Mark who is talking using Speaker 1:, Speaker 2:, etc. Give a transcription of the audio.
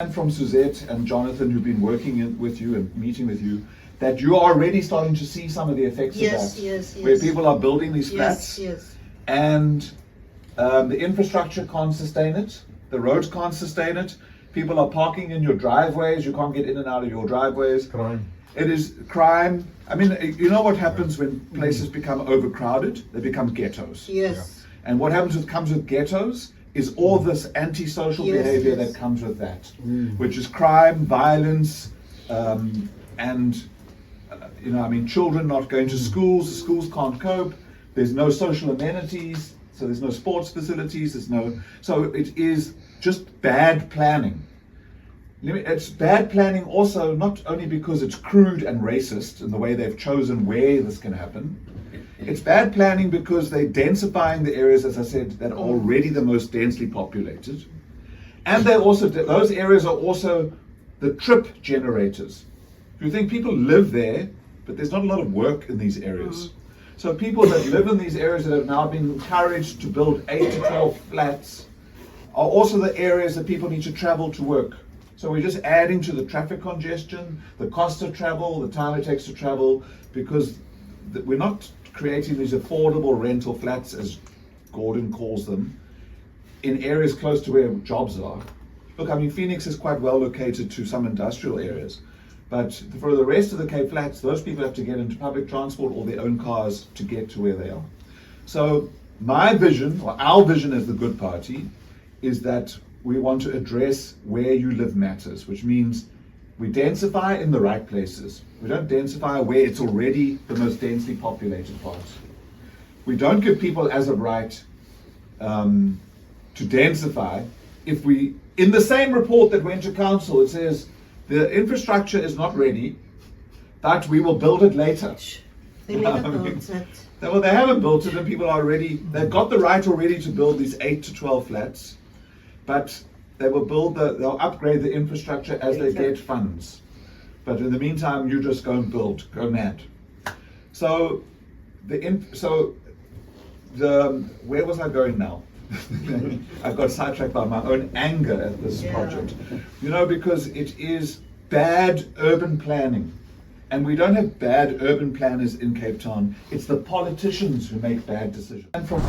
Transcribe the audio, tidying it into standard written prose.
Speaker 1: And from Suzette and Jonathan, who've been working with you and meeting with you, that you are already starting to see some of the effects of that.
Speaker 2: Yes.
Speaker 1: Where people are building these flats.
Speaker 2: Yes.
Speaker 1: And the infrastructure can't sustain it. The roads can't sustain it. People are parking in your driveways. You can't get in and out of your driveways.
Speaker 3: Crime.
Speaker 1: It is crime. I mean, you know what happens when places become overcrowded? They become ghettos.
Speaker 2: Yes.
Speaker 1: And what comes with ghettos is all this antisocial behavior that comes with that, which is crime, violence, and children not going to schools. The schools can't cope. There's no social amenities, so there's no sports facilities. So it is just bad planning. It's bad planning also not only because it's crude and racist in the way they've chosen where this can happen. It's bad planning because they're densifying the areas, as I said, that are already the most densely populated. And those areas are also the trip generators. If you think people live there, but there's not a lot of work in these areas. So people that live in these areas that have now been encouraged to build 8 to 12 flats are also the areas that people need to travel to work. So we're just adding to the traffic congestion, the cost of travel, the time it takes to travel, because we're not creating these affordable rental flats, as Gordon calls them, in areas close to where jobs are. Look, I mean, Phoenix is quite well located to some industrial areas, but for the rest of the Cape Flats, those people have to get into public transport or their own cars to get to where they are. So my vision, or our vision as the Good Party, is that we want to address where you live matters, which means we densify in the right places. We don't densify where it's already the most densely populated parts. We don't give people as of right to densify if in the same report that went to council, it says the infrastructure is not ready, but we will build it later.
Speaker 2: They never built it.
Speaker 1: Well, they haven't built it, and people are they've got the right already to build these 8 to 12 flats, but they will they'll upgrade the infrastructure as they get funds. But in the meantime, you just go and build, go mad. So where was I going now? I got sidetracked by my own anger at this project. Because it is bad urban planning. And we don't have bad urban planners in Cape Town. It's the politicians who make bad decisions. And from